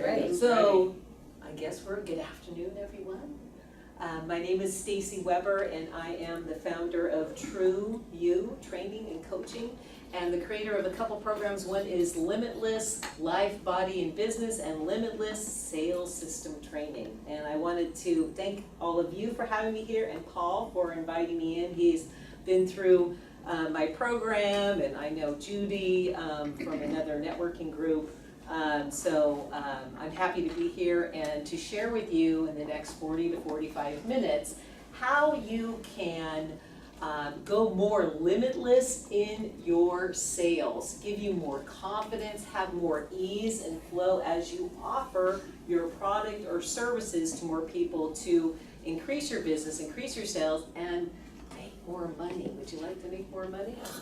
Right. So, I guess we're good afternoon, everyone. My name is Stacy Weber, and I am the founder of True You Training and Coaching, and the creator of a couple programs. One is Limitless Life, Body, and Business, and Limitless Sales System Training. And I wanted to thank all of you for having me here, and Paul for inviting me in. He's been through my program, and I know Judy from another networking group. I'm happy to be here and to share with you in the next 40 to 45 minutes how you can go more limitless in your sales, give you more confidence, have more ease and flow as you offer your product or services to more people to increase your business, increase your sales, and make more money. Would you like to make more money? Yes.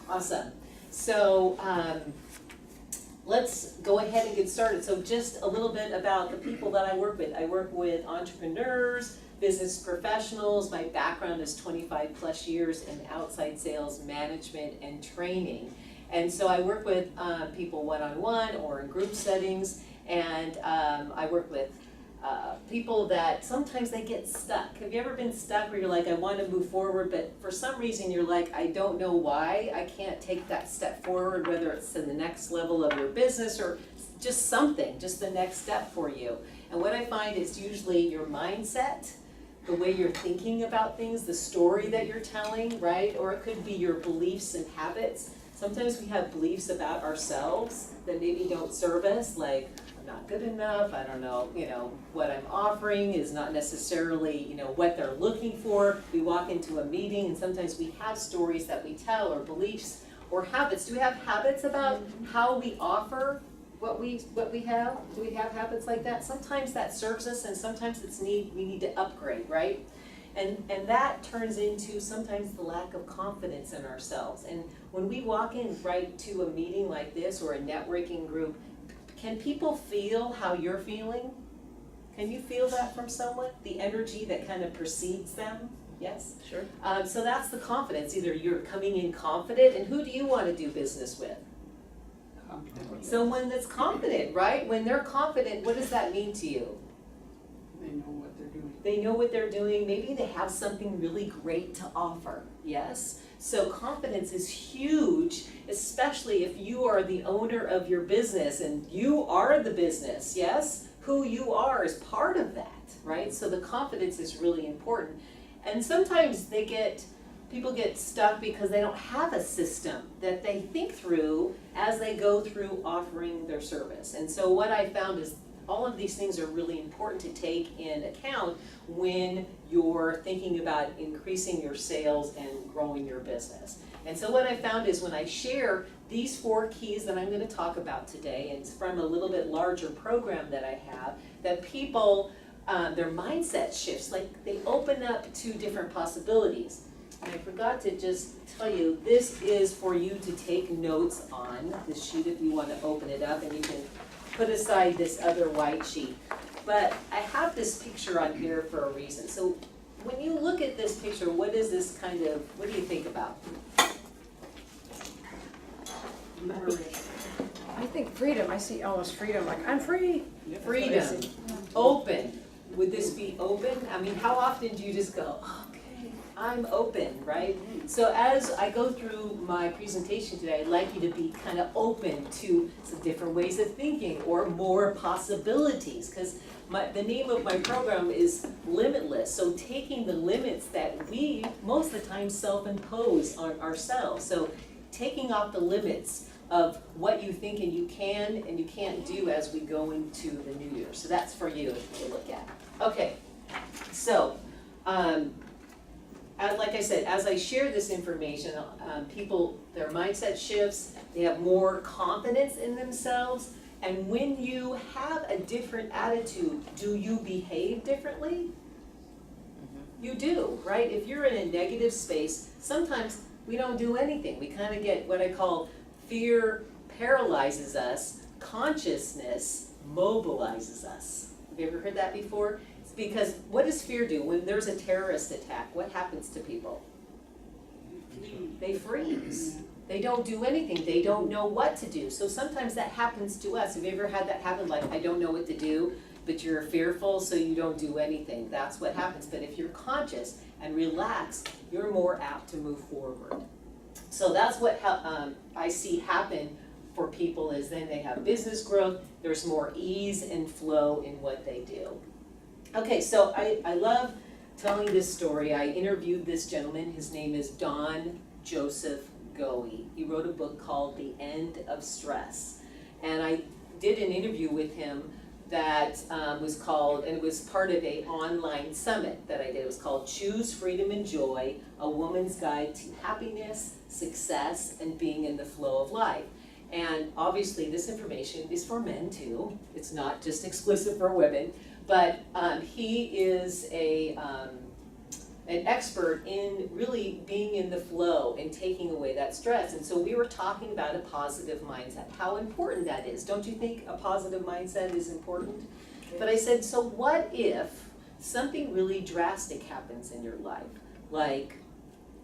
Awesome. So, let's go ahead and get started. So just a little bit about the people that I work with. I work with entrepreneurs, business professionals. My background is 25 plus years in outside sales management and training. And so I work with people one-on-one or in group settings, and I work with people that sometimes they get stuck. Have you ever been stuck where you're like, I want to move forward, but for some reason you're like, I don't know why I can't take that step forward, whether it's to the next level of your business or just something, just the next step for you. And what I find is usually your mindset, the way you're thinking about things, the story that you're telling, right? Or it could be your beliefs and habits. Sometimes we have beliefs about ourselves that maybe don't serve us, like, not good enough, I don't know, what I'm offering is not necessarily, what they're looking for. We walk into a meeting and sometimes we have stories that we tell or beliefs or habits. Do we have habits about how we offer what we have? Do we have habits like that? Sometimes that serves us and sometimes we need to upgrade, right? And that turns into sometimes the lack of confidence in ourselves. And when we walk in right to a meeting like this or a networking group, can people feel how you're feeling? Can you feel that from someone? The energy that kind of precedes them? Yes? Sure. So that's the confidence. Either you're coming in confident, and who do you want to do business with? Confident. Someone that's confident, right? When they're confident, what does that mean to you? They know what they're doing. They know what they're doing. Maybe they have something really great to offer. Yes? So confidence is huge, especially if you are the owner of your business and you are the business, yes? Who you are is part of that, right? So the confidence is really important. And sometimes people get stuck because they don't have a system that they think through as they go through offering their service. And so what I found is all of these things are really important to take in account when you're thinking about increasing your sales and growing your business. And so what I found is when I share these 4 keys that I'm going to talk about today, and it's from a little bit larger program that I have, that people, their mindset shifts, like they open up to different possibilities. And I forgot to just tell you, this is for you to take notes on this sheet if you want to open it up, and you can put aside this other white sheet. But I have this picture on here for a reason. So when you look at this picture, what do you think about? I think freedom. I see almost freedom, like I'm free. Freedom, open. Would this be open? I mean, how often do you just go, okay, I'm open, right? So as I go through my presentation today, I'd like you to be kind of open to some different ways of thinking or more possibilities, because the name of my program is Limitless. So taking the limits that we most of the time self-impose on ourselves. So taking off the limits of what you think and you can't do as we go into the new year. So that's for you to look at. Okay, so like I said, as I share this information, people, their mindset shifts, they have more confidence in themselves, and when you have a different attitude, do you behave differently? You do, right? If you're in a negative space, sometimes we don't do anything. We kind of get what I call fear paralyzes us, consciousness mobilizes us. Have you ever heard that before? It's because what does fear do? When there's a terrorist attack, what happens to people? They freeze. They don't do anything, they don't know what to do. So sometimes that happens to us. Have you ever had that happen, like, I don't know what to do, but you're fearful, so you don't do anything? That's what happens. But if you're conscious and relaxed, you're more apt to move forward. So that's what I see happen for people, is then they have business growth, there's more ease and flow in what they do. Okay, so I love telling this story. I interviewed this gentleman, his name is Don Joseph Goey. He wrote a book called The End of Stress. And I did an interview with him that was called, and it was part of an online summit that I did. It was called Choose Freedom and Joy, A Woman's Guide to Happiness, Success, and Being in the Flow of Life. And obviously this information is for men too. It's not just exclusive for women, but he is an expert in really being in the flow and taking away that stress. And so we were talking about a positive mindset, how important that is. Don't you think a positive mindset is important? But I said, so what if something really drastic happens in your life? Like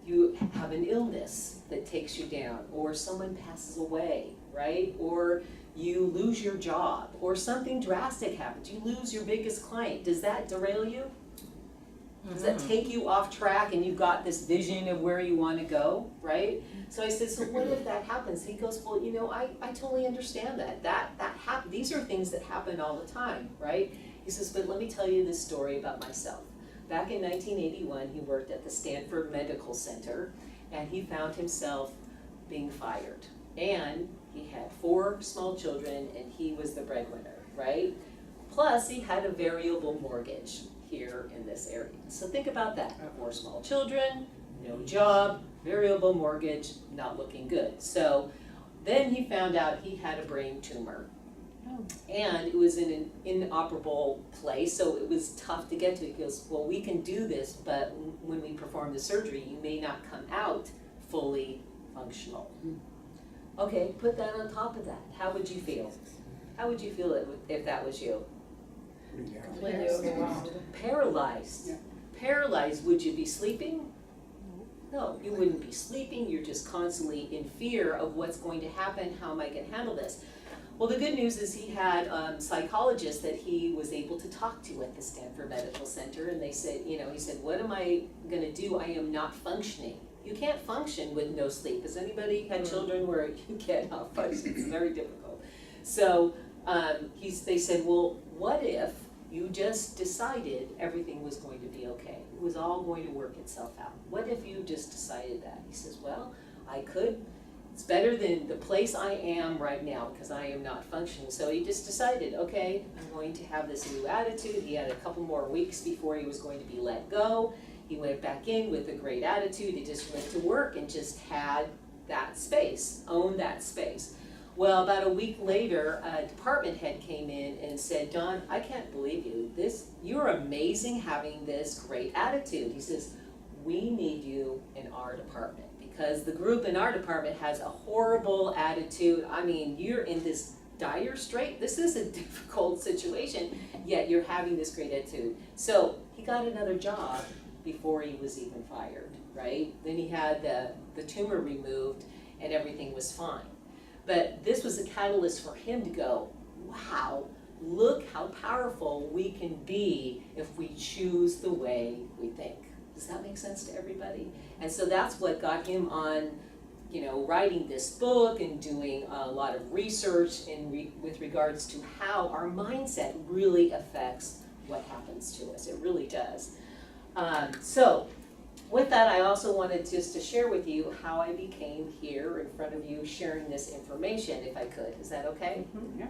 you have an illness that takes you down, or someone passes away, right? Or you lose your job, or something drastic happens. You lose your biggest client. Does that derail you? Does that take you off track and you've got this vision of where you want to go, right? So I said, so what if that happens? He goes, well, you know, I totally understand that. These are things that happen all the time, right? He says, but let me tell you this story about myself. Back in 1981, he worked at the Stanford Medical Center, and he found himself being fired. And he had 4 small children, and he was the breadwinner, right? Plus, he had a variable mortgage here in this area. So think about that. 4 small children, no job, variable mortgage, not looking good. So then he found out he had a brain tumor. And it was in an inoperable place, so it was tough to get to. He goes, well, we can do this, but when we perform the surgery, you may not come out fully functional. Okay, put that on top of that. How would you feel? How would you feel if that was you? Paralyzed. Yeah. Paralyzed, would you be sleeping? No, you wouldn't be sleeping. You're just constantly in fear of what's going to happen. How am I going to handle this? Well, the good news is he had psychologists that he was able to talk to at the Stanford Medical Center, and they said, you know, he said, what am I going to do? I am not functioning. You can't function with no sleep. Has anybody had children where you cannot function? It's very difficult. So they said, well, what if you just decided everything was going to be okay? It was all going to work itself out. What if you just decided that? He says, well, I could. It's better than the place I am right now because I am not functioning. So he just decided, okay, I'm going to have this new attitude. He had a couple more weeks before he was going to be let go. He went back in with a great attitude. He just went to work and just had that space, owned that space. Well, about a week later, a department head came in and said, Don, I can't believe you. You're amazing having this great attitude. He says, we need you in our department because the group in our department has a horrible attitude. I mean, you're in this dire strait. This is a difficult situation, yet you're having this great attitude. So he got another job before he was even fired, right? Then he had the tumor removed and everything was fine. But this was a catalyst for him to go, wow, look how powerful we can be if we choose the way we think. Does that make sense to everybody? And so that's what got him on, you know, writing this book and doing a lot of research with regards to how our mindset really affects what happens to us. It really does. So with that, I also wanted just to share with you how I became here in front of you sharing this information, if I could. Is that okay? Yeah.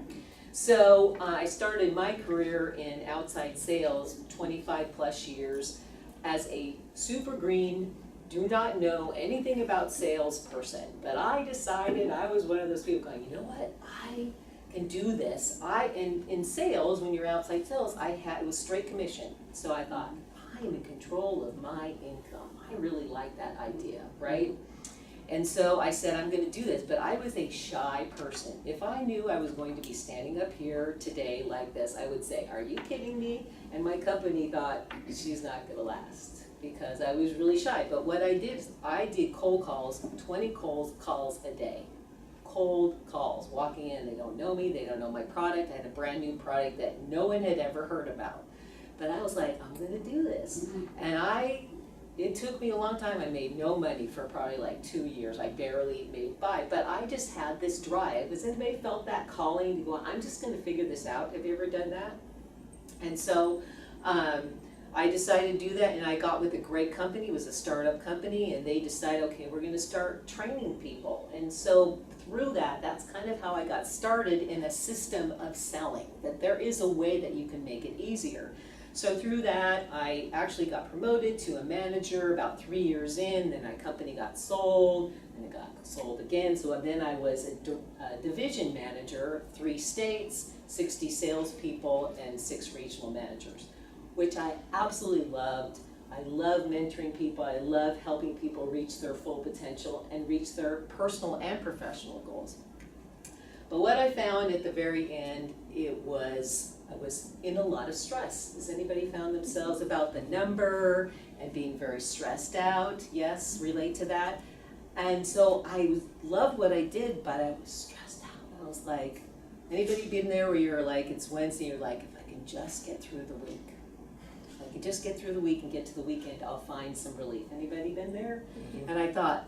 So I started my career in outside sales, 25 plus years, as a super green, do not know anything about sales person. But I decided, I was one of those people going, you know what, I can do this. In sales, when you're outside sales, it was straight commission. So I thought, I'm in control of my income. I really like that idea, right? And so I said, I'm going to do this, but I was a shy person. If I knew I was going to be standing up here today like this, I would say, are you kidding me? And my company thought, she's not going to last. because I was really shy. But what I did is I did cold calls, 20 cold calls a day. Cold calls, walking in, they don't know me, they don't know my product. I had a brand new product that no one had ever heard about. But I was like, I'm gonna do this. And it took me a long time. I made no money for probably like 2 years. I barely made by, but I just had this drive. Has anybody felt that calling to go, I'm just gonna figure this out? Have you ever done that? And so I decided to do that, and I got with a great company. It was a startup company, and they decided, okay, we're gonna start training people. And so through that, that's kind of how I got started in a system of selling, that there is a way that you can make it easier. So through that, I actually got promoted to a manager about 3 years in, then my company got sold, and it got sold again. So then I was a division manager, 3 states, 60 salespeople, and 6 regional managers, which I absolutely loved. I love mentoring people. I love helping people reach their full potential and reach their personal and professional goals. But what I found at the very end, I was in a lot of stress. Has anybody found themselves about the number and being very stressed out? Yes, relate to that. And so I loved what I did, but I was stressed out. I was like, anybody been there where you're like, it's Wednesday, you're like, if I can just get through the week. If I can just get through the week and get to the weekend, I'll find some relief. Anybody been there? Mm-hmm. And I thought,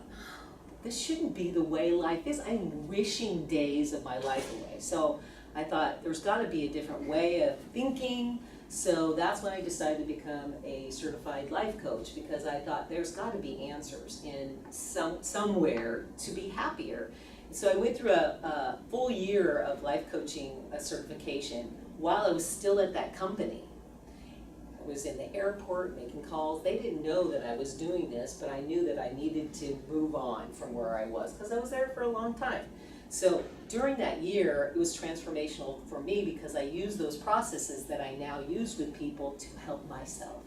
this shouldn't be the way life is. I'm wishing days of my life away. So I thought there's got to be a different way of thinking. So that's when I decided to become a certified life coach, because I thought there's got to be answers in somewhere to be happier. So I went through a full year of life coaching certification while I was still at that company. I was in the airport making calls. They didn't know that I was doing this, but I knew that I needed to move on from where I was because I was there for a long time. So during that year, it was transformational for me because I used those processes that I now use with people to help myself.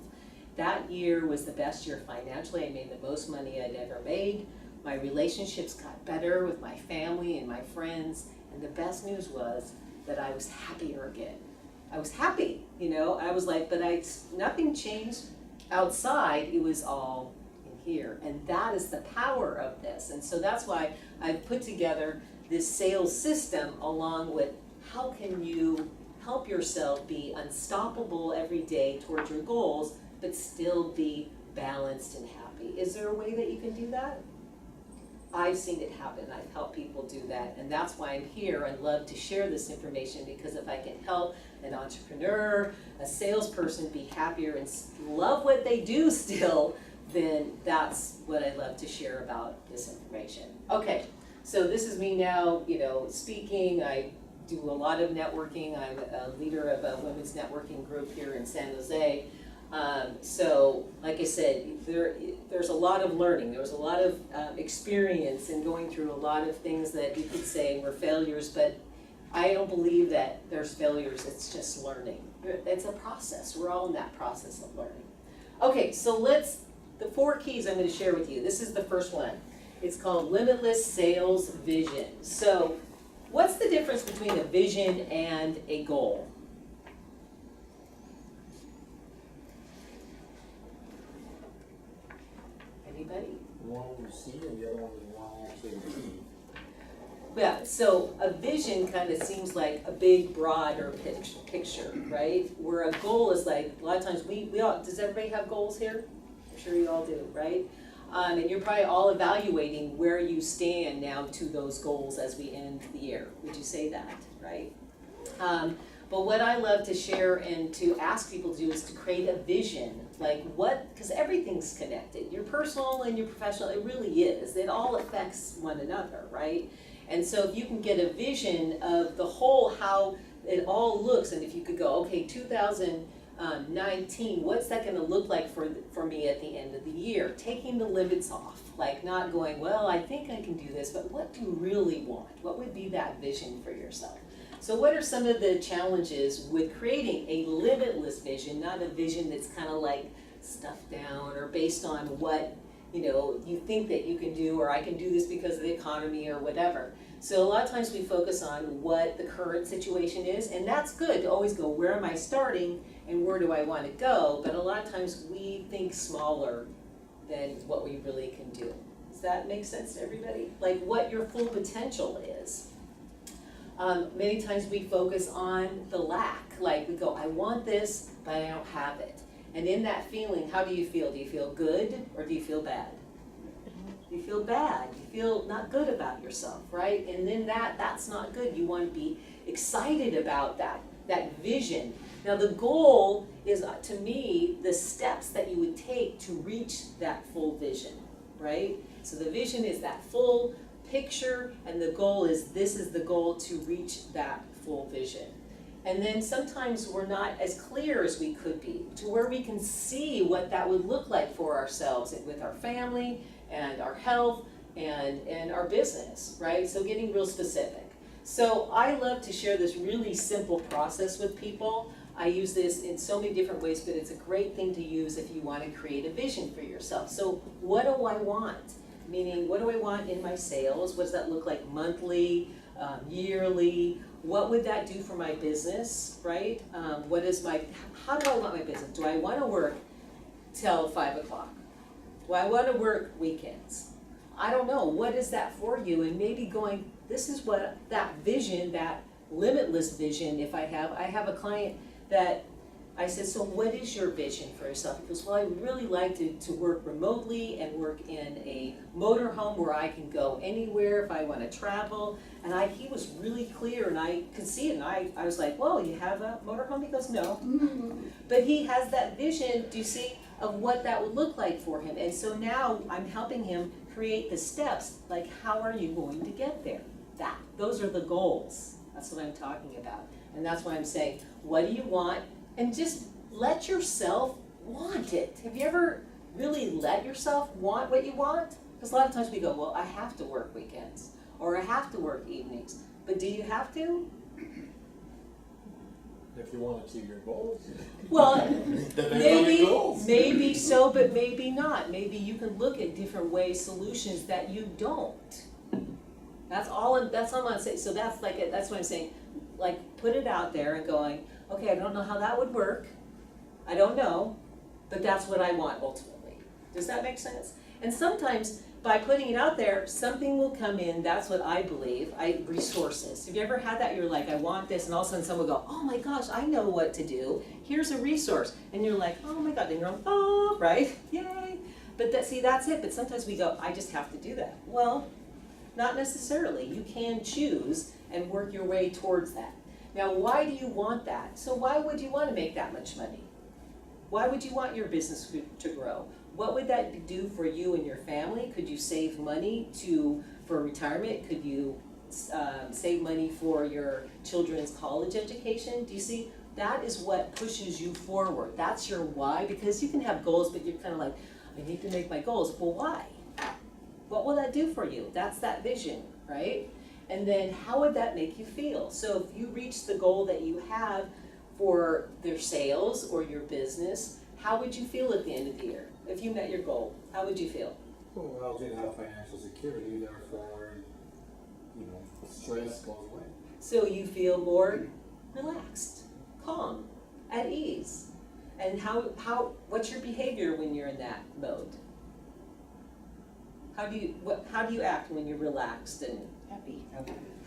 That year was the best year financially. I made the most money I'd ever made. My relationships got better with my family and my friends. And the best news was that I was happier again. I was happy, I was like, but nothing changed outside. It was all in here. And that is the power of this. And so that's why I've put together this sales system along with how can you help yourself be unstoppable every day towards your goals, but still be balanced and happy. Is there a way that you can do that? I've seen it happen. I've helped people do that, and that's why I'm here. I love to share this information because if I can help an entrepreneur, a salesperson be happier and love what they do still, then that's what I love to share about this information. Okay, so this is me now, speaking. I do a lot of networking. I'm a leader of a women's networking group here in San Jose. So, like I said, there's a lot of learning. There was a lot of experience in going through a lot of things that you could say were failures, but I don't believe that there's failures. It's just learning. It's a process. We're all in that process of learning. Okay, so the 4 keys I'm going to share with you. This is the first one. It's called Limitless Sales Vision. So, what's the difference between a vision and a goal? Anybody? One we see and the other one we want to actually achieve. Yeah, so a vision kind of seems like a big, broader picture, right? Where a goal is like, a lot of times we all, does everybody have goals here? I'm sure you all do, right? And you're probably all evaluating where you stand now to those goals as we end the year. Would you say that, right? But what I love to share and to ask people to do is to create a vision, like because everything's connected. Your personal and your professional, it really is. It all affects one another, right? And so if you can get a vision of the whole, how it all looks, and if you could go, okay, 2019, what's that gonna look like for me at the end of the year? Taking the limits off, like not going, well, I think I can do this, but what do you really want? What would be that vision for yourself? So what are some of the challenges with creating a limitless vision, not a vision that's kind of like stuffed down or based on what you think that you can do, or I can do this because of the economy or whatever. So a lot of times we focus on what the current situation is, and that's good to always go, where am I starting and where do I want to go? But a lot of times we think smaller than what we really can do. Does that make sense to everybody? Like what your full potential is. Many times we focus on the lack, like we go, I want this, but I don't have it. And in that feeling, how do you feel? Do you feel good or do you feel bad? You feel bad, you feel not good about yourself, right? And then that's not good. You want to be excited about that vision. Now the goal is, to me, the steps that you would take to reach that full vision, right? So the vision is that full picture, and the goal is, this is the goal to reach that full vision. And then sometimes we're not as clear as we could be, to where we can see what that would look like for ourselves with our family and our health and our business, right? So getting real specific. So I love to share this really simple process with people. I use this in so many different ways, but it's a great thing to use if you want to create a vision for yourself. So what do I want? Meaning, what do I want in my sales? What does that look like monthly, yearly? What would that do for my business, right? How do I want my business? Do I want to work till 5 o'clock? Do I want to work weekends? I don't know. What is that for you? And maybe going, this is what that vision, that limitless vision, if I have a client that I said, so what is your vision for yourself? He goes, well, I would really like to work remotely and work in a motorhome where I can go anywhere if I want to travel. And he was really clear, and I could see it, and I was like, whoa, you have a motorhome? He goes, no. But he has that vision, do you see, of what that would look like for him. And so now I'm helping him create the steps, like how are you going to get there? Those are the goals. That's what I'm talking about. And that's why I'm saying, what do you want? And just let yourself want it. Have you ever really let yourself want what you want? Because a lot of times we go, well, I have to work weekends, or I have to work evenings. But do you have to? If you want to achieve your goals. Well, Then they're only goals. maybe so, but maybe not. Maybe you can look at different ways, solutions that you don't. That's all I'm saying. So that's what I'm saying. Like, put it out there and going, okay, I don't know how that would work. I don't know, but that's what I want ultimately. Does that make sense? And sometimes by putting it out there, something will come in. That's what I believe. Resources. Have you ever had that? You're like, I want this, and all of a sudden someone will go, oh my gosh, I know what to do. Here's a resource. And you're like, oh my God, then you're like, oh, right? Yay. But that's it. But sometimes we go, I just have to do that. Well, not necessarily. You can choose and work your way towards that. Now, why do you want that? So why would you want to make that much money? Why would you want your business to grow? What would that do for you and your family? Could you save money for retirement? Could you save money for your children's college education? Do you see? That is what pushes you forward. That's your why, because you can have goals, but you're kind of like, I need to make my goals. Well, why? What will that do for you? That's that vision, right? And then how would that make you feel? So if you reach the goal that you have for their sales or your business, how would you feel at the end of the year? If you met your goal, how would you feel? Well, I was going to have financial security, therefore, stress goes away. So you feel more relaxed, calm, at ease. And what's your behavior when you're in that mode? How do you act when you're relaxed and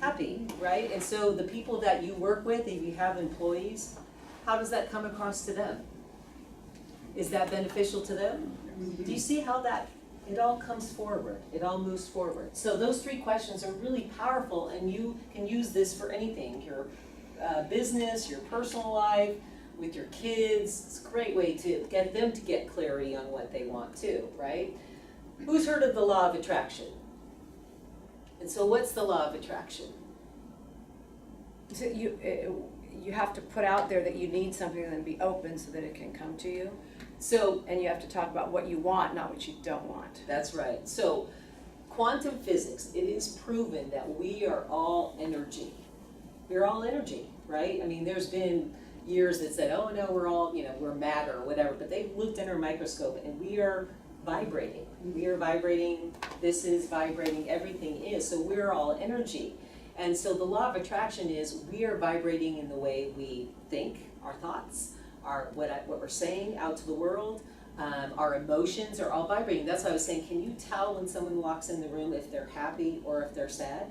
happy, right? And so the people that you work with, if you have employees, how does that come across to them? Is that beneficial to them? Do you see how it all comes forward, it all moves forward? So those 3 questions are really powerful, and you can use this for anything, your business, your personal life, with your kids. It's a great way to get them to get clarity on what they want too, right? Who's heard of the law of attraction? And so what's the law of attraction? So you have to put out there that you need something and then be open so that it can come to you. So, and you have to talk about what you want, not what you don't want. That's right. So quantum physics, it is proven that we are all energy. We're all energy, right? I mean, there's been years that said, oh no, we're all, we're matter or whatever, but they looked under a microscope and we are vibrating. We are vibrating, this is vibrating, everything is. So we're all energy. And so the law of attraction is we are vibrating in the way we think, our thoughts, what we're saying out to the world, our emotions are all vibrating. That's why I was saying, can you tell when someone walks in the room if they're happy or if they're sad?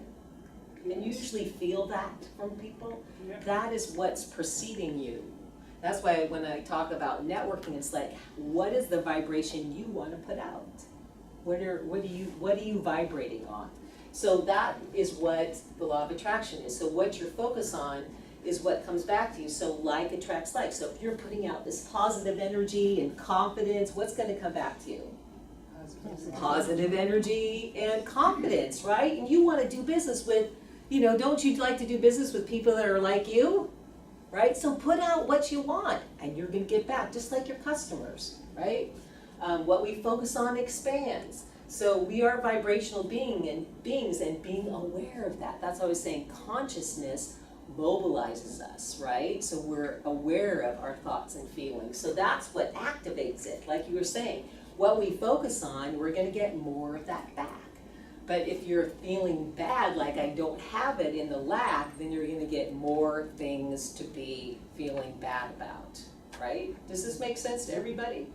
And you usually feel that from people. Yeah. That is what's preceding you. That's why when I talk about networking, it's like, what is the vibration you want to put out? What are you vibrating on? So that is what the law of attraction is. So what you're focused on is what comes back to you. So like attracts like. So if you're putting out this positive energy and confidence, what's going to come back to you? Positive energy and confidence, right? And you want to do business with, don't you like to do business with people that are like you? Right? So put out what you want and you're going to get back, just like your customers, right? What we focus on expands. So we are vibrational beings and being aware of that. That's what I was saying, consciousness mobilizes us, right? So we're aware of our thoughts and feelings. So that's what activates it. Like you were saying, what we focus on, we're going to get more of that back. But if you're feeling bad, like I don't have it in the lack, then you're going to get more things to be feeling bad about, right? Does this make sense to everybody?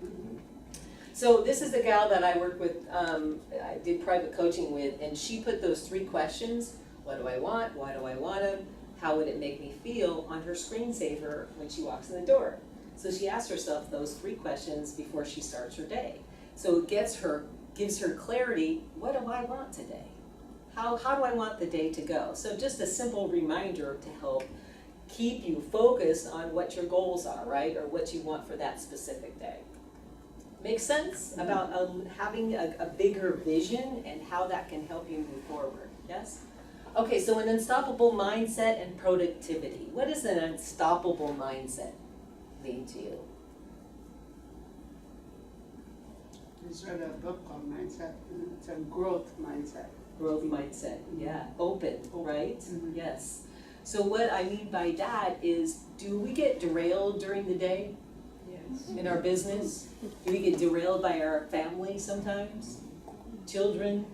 So this is the gal that I work with, I did private coaching with, and she put those 3 questions, what do I want, why do I want them, how would it make me feel, on her screensaver when she walks in the door. So she asked herself those 3 questions before she starts her day. So it gives her clarity, what do I want today? How do I want the day to go? So just a simple reminder to help keep you focused on what your goals are, right? Or what you want for that specific day. Make sense about having a bigger vision and how that can help you move forward, yes? Okay, so an unstoppable mindset and productivity. What does an unstoppable mindset mean to you? It's read a book called Mindset, and it's a growth mindset. Growth mindset, yeah, open, right? Mhm. Yes. So what I mean by that is, do we get derailed during the day Yes. in our business? Do we get derailed by our family sometimes? Children?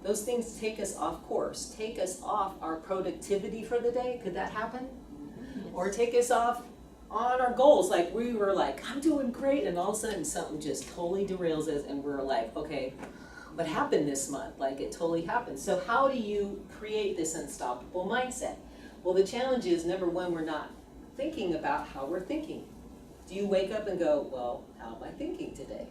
Those things take us off course, take us off our productivity for the day. Could that happen? Or take us off on our goals, like we were like, I'm doing great, and all of a sudden something just totally derails us and we're like, okay, what happened this month? Like it totally happened. So how do you create this unstoppable mindset? Well, the challenge is, number one, we're not thinking about how we're thinking. Do you wake up and go, well, how am I thinking today?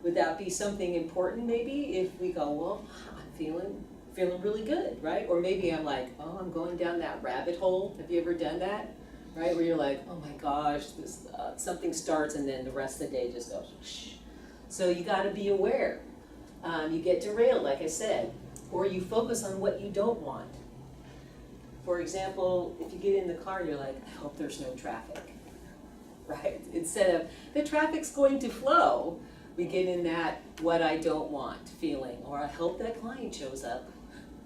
Would that be something important maybe if we go, well, I'm feeling really good, right? Or maybe I'm like, oh, I'm going down that rabbit hole. Have you ever done that? Right, where you're like, oh my gosh, this, something starts and then the rest of the day just goes shh. So you gotta be aware. You get derailed, like I said, or you focus on what you don't want. For example, if you get in the car and you're like, I hope there's no traffic, right? Instead of, the traffic's going to flow, we get in that what I don't want feeling, or I hope that client shows up,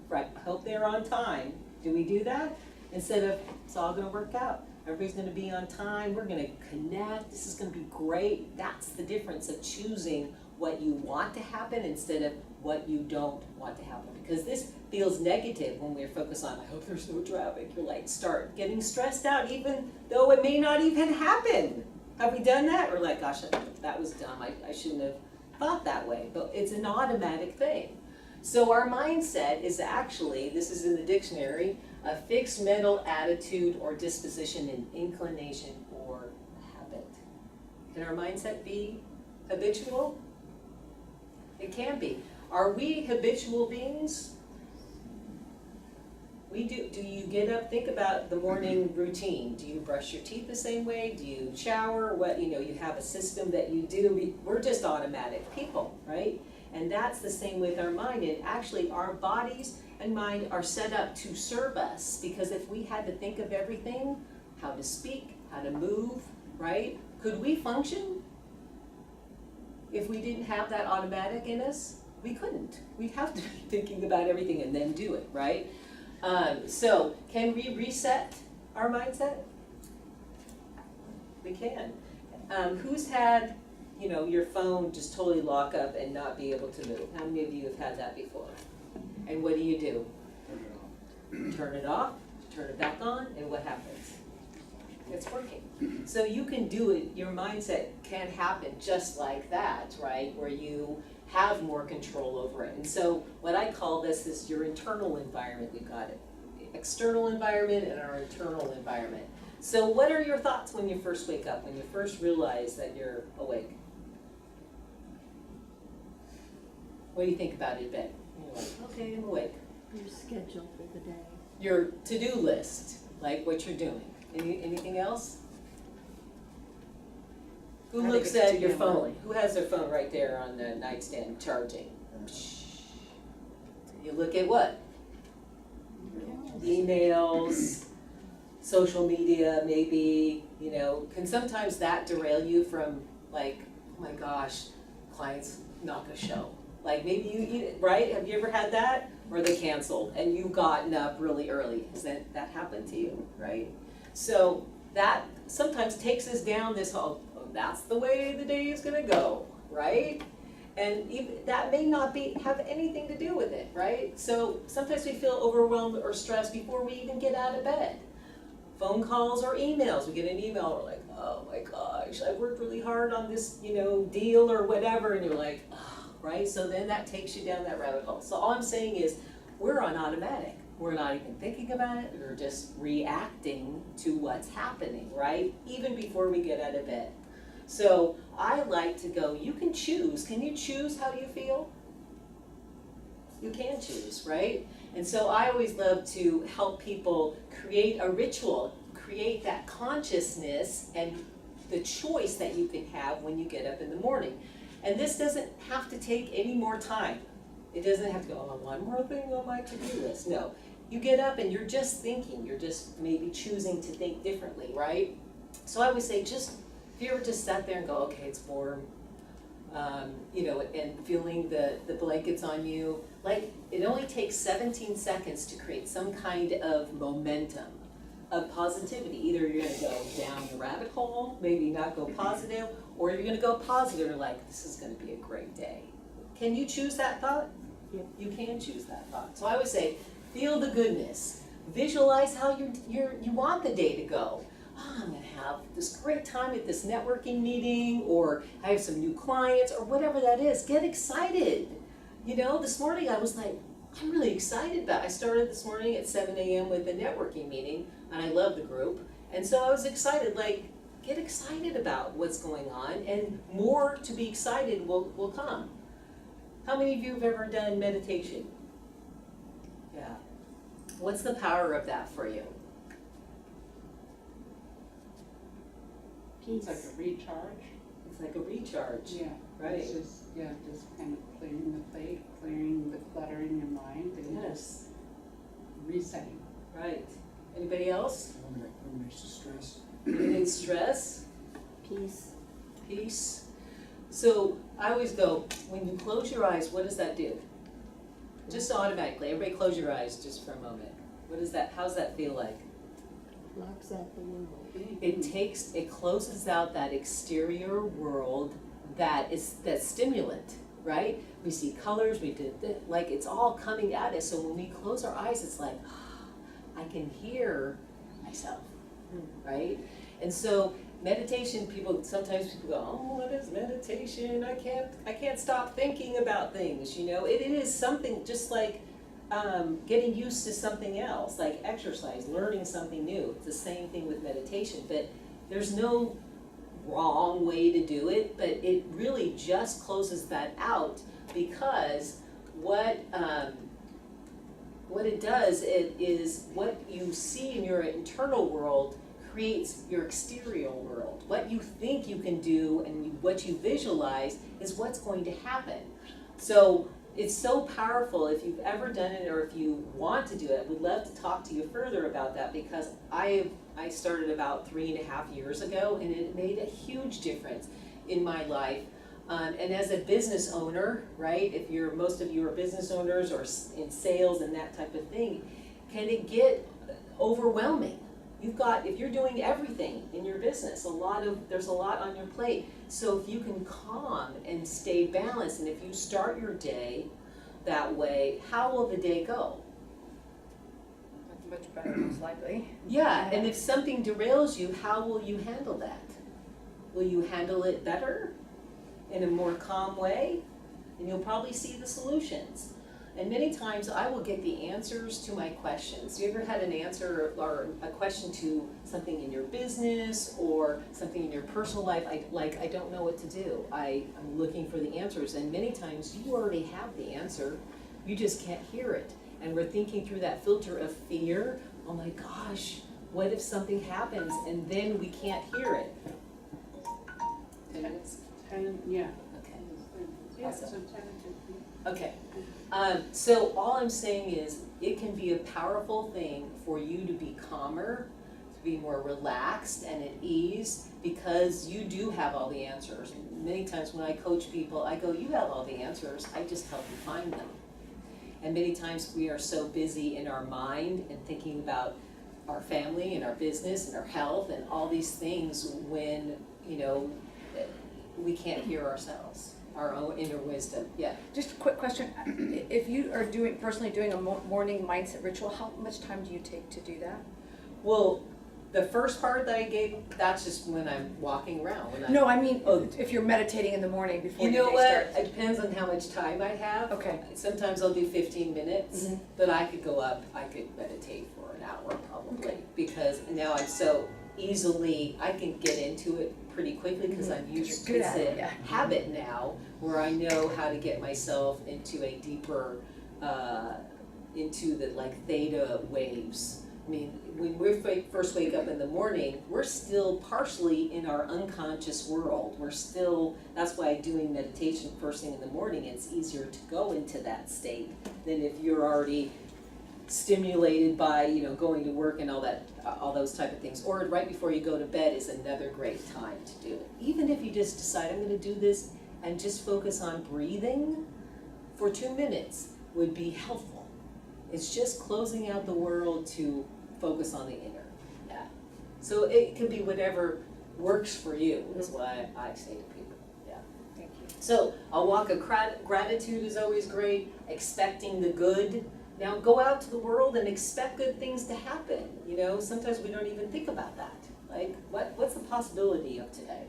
right? I hope they're on time. Do we do that? Instead of, it's all gonna work out. Everybody's gonna be on time, we're gonna connect, this is gonna be great. That's the difference of choosing what you want to happen instead of what you don't want to happen. Because this feels negative when we're focused on, I hope there's no traffic. You're like, start getting stressed out even though it may not even happen. Have we done that? Or like, gosh, that was dumb, I shouldn't have thought that way. But it's an automatic thing. So our mindset is actually, this is in the dictionary, a fixed mental attitude or disposition, an inclination or habit. Can our mindset be habitual? It can be. Are we habitual beings? We do. Do you get up, think about the morning routine? Do you brush your teeth the same way? Do you shower? What, you have a system that you do. We're just automatic people, right? And that's the same with our mind. And actually our bodies and mind are set up to serve us, because if we had to think of everything, how to speak, how to move, right? Could we function if we didn't have that automatic in us? We couldn't. We'd have to be thinking about everything and then do it, right? So can we reset our mindset? We can. Who's had, your phone just totally lock up and not be able to move? How many of you have had that before? And what do you do? turn it off, turn it back on, and what happens? It's working. So you can do it, your mindset can happen just like that, right? Where you have more control over it. And so what I call this is your internal environment. We've got it. External environment and our internal environment. So what are your thoughts when you first wake up, when you first realize that you're awake? What do you think about it in bed? You're like, okay, I'm awake. Your schedule for the day. Your to-do list, like what you're doing. Anything else? Who I think looks it's at to your do phone? with- Who has their phone right there on the nightstand charging? You look at what? Emails, social media, maybe, you know, can sometimes that derail you from like, oh my gosh, clients not gonna show. Like maybe you, right? Have you ever had that? Or they canceled and you gotten up really early. Has that happened to you, right? So that sometimes takes us down this whole, oh, that's the way the day is gonna go, right? And even, that may not have anything to do with it, right? So sometimes we feel overwhelmed or stressed before we even get out of bed. Phone calls or emails, we get an email, we're like, oh my gosh, I worked really hard on this, you know, deal or whatever, and you're like, oh, right? So then that takes you down that rabbit hole. So all I'm saying is, we're on automatic. We're not even thinking about it, we're just reacting to what's happening, right? Even before we get out of bed. So I like to go, you can choose. Can you choose how you feel? You can choose, right? And so I always love to help people create a ritual, create that consciousness and the choice that you can have when you get up in the morning. And this doesn't have to take any more time. It doesn't have to go, oh, one more thing on my to-do list. No, you get up and you're just thinking, you're just maybe choosing to think differently, right? So I would say just, if you ever just sat there and go, okay, it's warm, you know, and feeling the blankets on you, like it only takes 17 seconds to create some kind of momentum of positivity. Either you're gonna go down the rabbit hole, maybe not go positive, or you're gonna go positive, like this is gonna be a great day. Can you choose that thought? Yep. You can choose that thought. So I would say, feel the goodness. Visualize how you want the day to go. Oh, I'm gonna have this great time at this networking meeting, or I have some new clients, or whatever that is. Get excited. You know, this morning I was like, I'm really excited about it. I started this morning at 7 a.m. with a networking meeting, and I love the group. And so I was excited, like, get excited about what's going on, and more to be excited will come. How many of you have ever done meditation? Yeah. What's the power of that for you? Peace. It's like a recharge. It's like a recharge. Yeah. Right. It's just kind of clearing the plate, clearing the clutter in your mind, and just Yes. resetting. Right. Anybody else? Eliminates the stress. Eliminate stress, Peace. peace. So I always go, when you close your eyes, what does that do? Just automatically. Everybody close your eyes just for a moment. What is that? How's that feel like? Blocks out the world. It closes out that exterior world that's stimulant, right? We see colors, we did this, like it's all coming at us. So when we close our eyes, it's like, I can hear myself, right? And so meditation, sometimes people go, oh, what is meditation? I can't stop thinking about things, you know? It is something just like getting used to something else, like exercise, learning something new. It's the same thing with meditation, but there's no wrong way to do it, but it really just closes that out, because what it does is what you see in your internal world creates your exterior world. What you think you can do and what you visualize is what's going to happen. So it's so powerful. If you've ever done it or if you want to do it, we'd love to talk to you further about that, because I started about 3.5 years ago, and it made a huge difference in my life. And as a business owner, right, most of you are business owners or in sales and that type of thing, can it get overwhelming? If you're doing everything in your business, there's a lot on your plate. So if you can calm and stay balanced, and if you start your day that way, how will the day go? Much better, most likely. Yeah, and if something derails you, how will you handle that? Will you handle it better, in a more calm way? And you'll probably see the solutions. And many times I will get the answers to my questions. You ever had an answer or a question to something in your business or something in your personal life? I don't know what to do. I'm looking for the answers, and many times you already have the answer, you just can't hear it. And we're thinking through that filter of fear. Oh my gosh, what if something happens and then we can't hear it? 10 minutes? 10, yeah. Okay. Yeah, Awesome. so 10 to 15. Okay, so all I'm saying is, it can be a powerful thing for you to be calmer, to be more relaxed and at ease, because you do have all the answers. Many times when I coach people, I go, you have all the answers, I just help you find them. And many times we are so busy in our mind and thinking about our family and our business and our health and all these things when, we can't hear ourselves, our own inner wisdom, yeah. Just a quick question, if you are personally doing a morning mindset ritual, how much time do you take to do that? Well, the first part that I gave, that's just when I'm walking around, when I'm. No, I mean, Oh. if you're meditating in the morning before You your know day what, starts. it depends on how much time I have. Okay. Sometimes I'll do 15 minutes, Mhm. but I could meditate for an hour probably, Okay. because now I'm so easily, I can get into it pretty quickly, because I'm used, You're good it's at it, a yeah. habit now, where I know how to get myself into a deeper, into the theta waves. I mean, when we first wake up in the morning, we're still partially in our unconscious world. That's why doing meditation first thing in the morning, it's easier to go into that state than if you're already stimulated by, going to work and all that, all those type of things. Or right before you go to bed is another great time to do it. Even if you just decide, I'm gonna do this and just focus on breathing for 2 minutes would be helpful. It's just closing out the world to focus on the inner, yeah. So it could be whatever works for you, is what I say to people, yeah. Thank you. So a walk of gratitude is always great, expecting the good. Now go out to the world and expect good things to happen, sometimes we don't even think about that. Like, what's the possibility of today?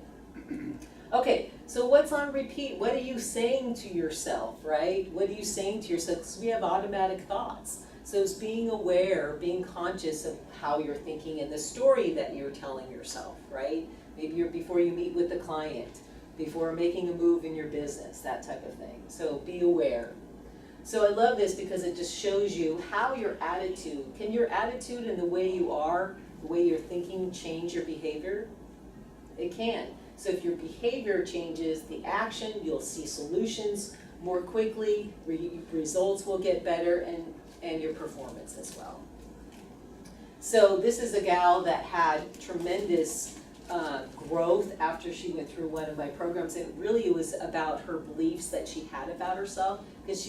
Okay, so what's on repeat? What are you saying to yourself, right? What are you saying to yourself? Because we have automatic thoughts. So it's being aware, being conscious of how you're thinking and the story that you're telling yourself, right? Maybe before you meet with a client, before making a move in your business, that type of thing. So be aware. So I love this because it just shows you how your attitude, can your attitude and the way you are, the way you're thinking change your behavior? It can. So if your behavior changes, the action, you'll see solutions more quickly, results will get better, and your performance as well. So this is a gal that had tremendous growth after she went through one of my programs. It really was about her beliefs that she had about herself, because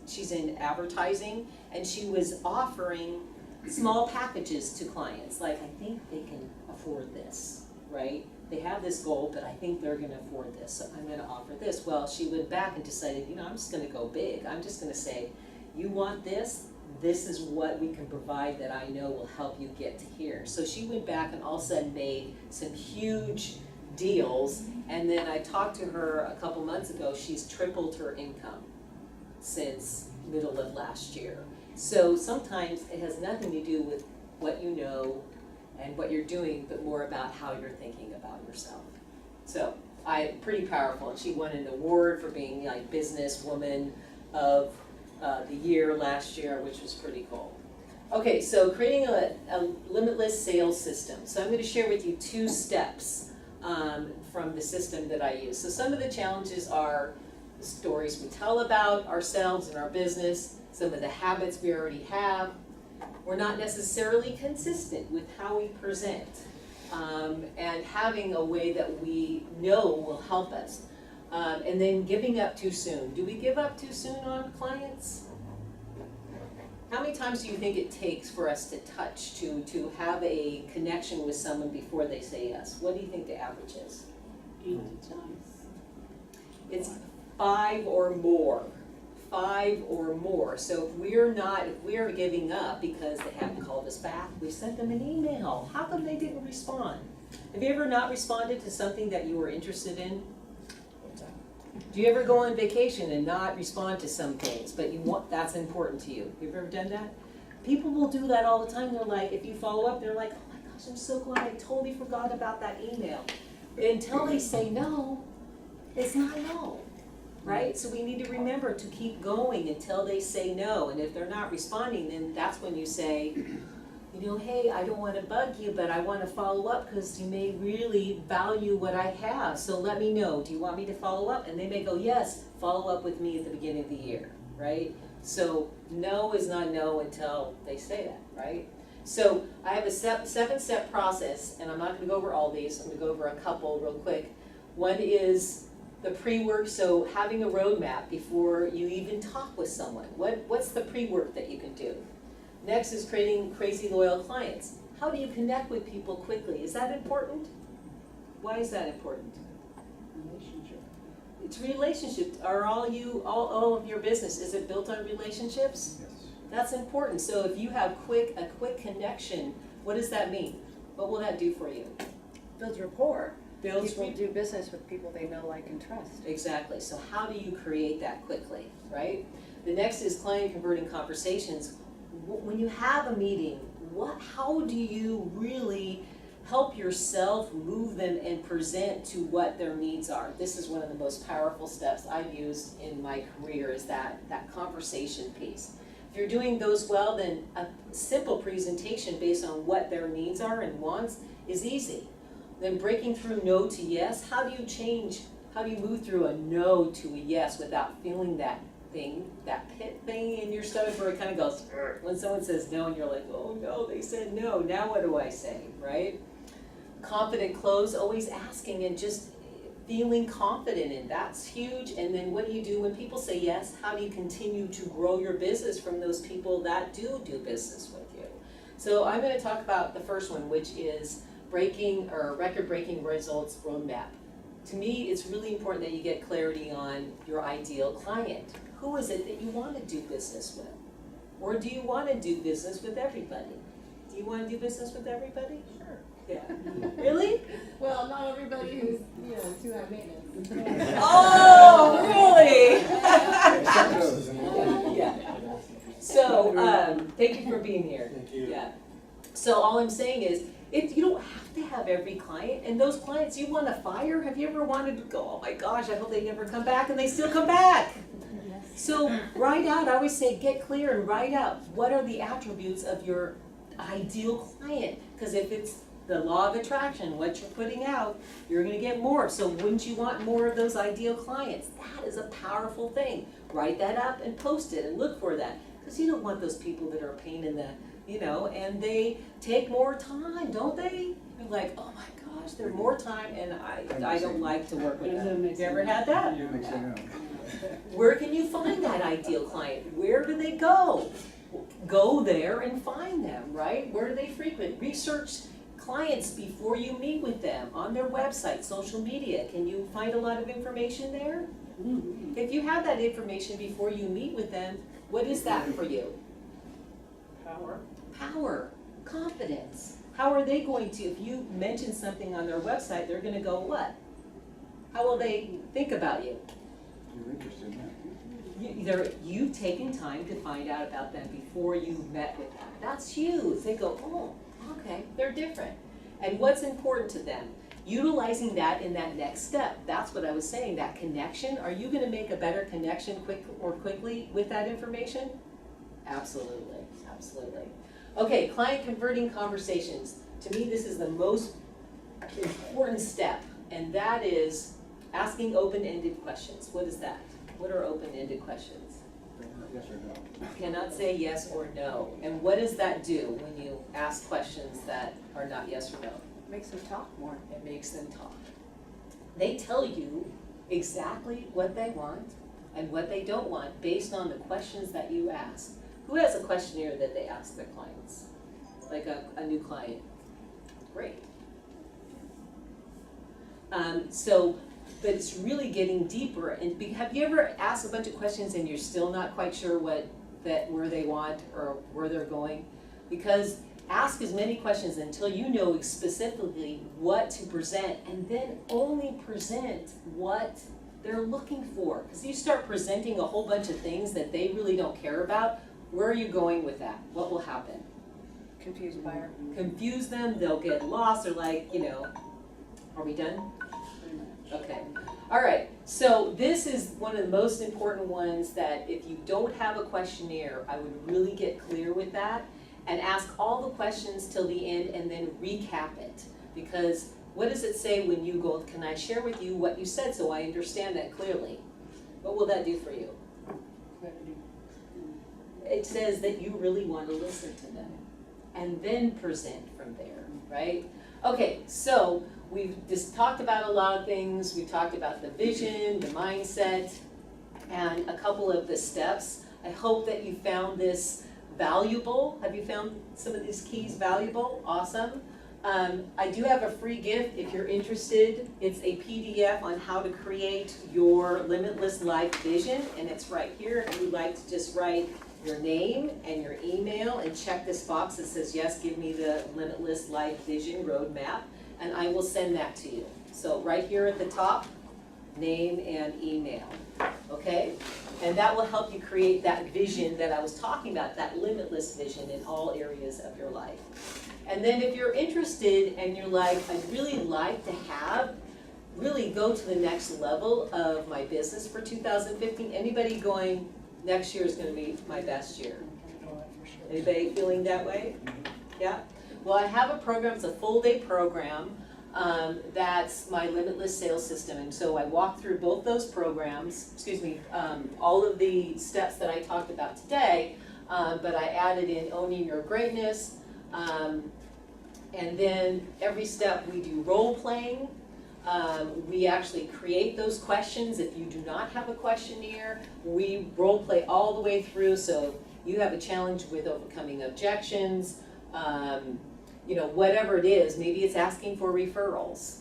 she's in advertising, and she was offering small packages to clients, like, I think they can afford this, right? They have this goal, but I think they're gonna afford this, so I'm gonna offer this. Well, she went back and decided, I'm just gonna go big. I'm just gonna say, you want this? This is what we can provide that I know will help you get to here. So she went back and all of a sudden made some huge deals, and then I talked to her a couple months ago. She's tripled her income since middle of last year. So sometimes it has nothing to do with what you know and what you're doing, but more about how you're thinking about yourself. So pretty powerful, and she won an award for being businesswoman of the year last year, which was pretty cool. Okay, so creating a limitless sales system. So I'm going to share with you 2 steps from the system that I use. So some of the challenges are the stories we tell about ourselves and our business, some of the habits we already have. We're not necessarily consistent with how we present, and having a way that we know will help us. And then giving up too soon. Do we give up too soon on clients? How many times do you think it takes for us to touch, to have a connection with someone before they say yes? What do you think the average is? 8 times. It's 5 or more. 5 or more. So if we are giving up because they haven't called us back, we sent them an email. How come they didn't respond? Have you ever not responded to something that you were interested in? Do you ever go on vacation and not respond to some things, but that's important to you? You ever done that? People will do that all the time. They're like, if you follow up, they're like, oh my gosh, I'm so glad I totally forgot about that email. Until they say no, it's not no, right? So we need to remember to keep going until they say no. And if they're not responding, then that's when you say, you know, hey, I don't want to bug you, but I want to follow up because you may really value what I have. So let me know. Do you want me to follow up? And they may go, yes, follow up with me at the beginning of the year, right? So no is not no until they say that, right? So I have a 7-step process, and I'm not going to go over all these. I'm going to go over a couple real quick. One is the pre-work, so having a roadmap before you even talk with someone. What's the pre-work that you can do? Next is creating crazy loyal clients. How do you connect with people quickly? Is that important? Why is that important? Relationship. It's relationship. Are all of your business, is it built on relationships? Yes. That's important. So if you have a quick connection, what does that mean? What will that do for you? Builds rapport. Builds People do business with people they know, like, and trust. Exactly. So how do you create that quickly, right? The next is client converting conversations. When you have a meeting, how do you really help yourself move them and present to what their needs are? This is one of the most powerful steps I've used in my career, is that conversation piece. If you're doing those well, then a simple presentation based on what their needs are and wants is easy. Then breaking through no to yes, how do you move through a no to a yes without feeling that thing, that pit thing in your stomach where it kind of goes, when someone says no and you're like, oh no, they said no, now what do I say, right? Confident close, always asking and just feeling confident in, that's huge. And then what do you do when people say yes? How do you continue to grow your business from those people that do business with you? So I'm going to talk about the first one, which is record-breaking results roadmap. To me, it's really important that you get clarity on your ideal client. Who is it that you want to do business with? Or do you want to do business with everybody? Do you want to do business with everybody? Sure. Yeah. Really? Well, not everybody who's, too high maintenance. Oh, really? Yeah. Yeah. So, thank you for being here. Thank you. Yeah. So all I'm saying is, if you don't have to have every client, and those clients you want to fire, have you ever wanted to go, oh my gosh, I hope they never come back, and they still come back? So write out, I always say get clear and write out what are the attributes of your ideal client. Because if it's the law of attraction, what you're putting out, you're going to get more. So wouldn't you want more of those ideal clients? That is a powerful thing. Write that up and post it and look for that. Because you don't want those people that are a pain in the, and they take more time, don't they? You're like, oh my gosh, they're more time, and I don't like to work with them. Have you ever had that? You make sense. Where can you find that ideal client? Where do they go? Go there and find them, right? Where do they frequent? Research clients before you meet with them on their website, social media. Can you find a lot of information there? If you have that information before you meet with them, what is that for you? Power, confidence. How are they going to, if you mention something on their website, they're going to go what? How will they think about you? You're interested in that. You've taken time to find out about them before you met with them. That's huge. They go, oh, okay, they're different. And what's important to them? Utilizing that in that next step. That's what I was saying, that connection. Are you going to make a better connection more quickly with that information? Absolutely, absolutely. Okay, client converting conversations. To me, this is the most important step, and that is asking open-ended questions. What is that? What are open-ended questions? Yes or no? You cannot say yes or no. And what does that do when you ask questions that are not yes or no? Makes them talk more. It makes them talk. They tell you exactly what they want and what they don't want based on the questions that you ask. Who has a questionnaire that they ask their clients? Like a new client? Great. So but it's really getting deeper. And have you ever asked a bunch of questions and you're still not quite sure where they want or where they're going? Because ask as many questions until you know specifically what to present, and then only present what they're looking for. Because you start presenting a whole bunch of things that they really don't care about, where are you going with that? What will happen? Confused buyer. Confuse them, they'll get lost, or like, are we done? Pretty much. Okay, all right, so this is one of the most important ones that if you don't have a questionnaire, I would really get clear with that and ask all the questions till the end and then recap it. Because what does it say when you go, can I share with you what you said so I understand that clearly? What will that do for you? Clarity. It says that you really want to listen to them and then present from there, right? Okay, so we've just talked about a lot of things. We talked about the vision, the mindset, and a couple of the steps. I hope that you found this valuable. Have you found some of these keys valuable? Awesome. I do have a free gift if you're interested. It's a PDF on how to create your limitless life vision, and it's right here. If you'd like to just write your name and your email and check this box that says, yes, give me the limitless life vision roadmap, and I will send that to you. So right here at the top, name and email, okay? And that will help you create that vision that I was talking about, that limitless vision in all areas of your life. And then if you're interested and you're like, I'd really like to really go to the next level of my business for 2015, anybody going, next year is gonna be my best year? Anybody feeling that way? Yeah? Well, I have a program, it's a full day program, that's my Limitless Sales System. And so I walk through both those programs, all of the steps that I talked about today, but I added in owning your greatness, and then every step we do role playing. We actually create those questions. If you do not have a questionnaire, we role play all the way through. So you have a challenge with overcoming objections, whatever it is. Maybe it's asking for referrals.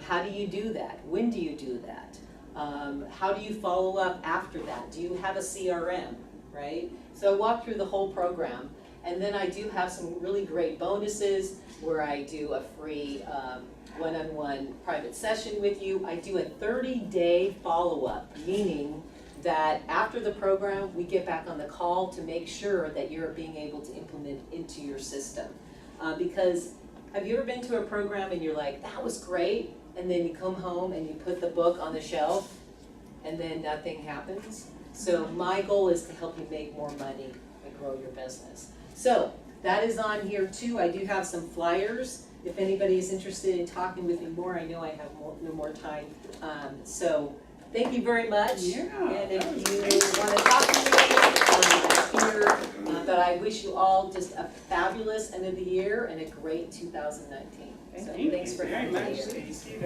How do you do that? When do you do that? How do you follow up after that? Do you have a CRM, right? So I walk through the whole program. And then I do have some really great bonuses where I do a free one-on-one private session with you. I do a 30-day follow-up, meaning that after the program, we get back on the call to make sure that you're being able to implement into your system. Because have you ever been to a program and you're like, that was great, and then you come home and you put the book on the shelf and then nothing happens? So my goal is to help you make more money and grow your business. So that is on here too. I do have some flyers. If anybody is interested in talking with me more, I know I have no more time. So thank you very much. Yeah, And if that was you great. want to talk to me, I'm here. But I wish you all just a fabulous end of the year and a great 2019. So Thank thanks you for very having me much, here. Stacy.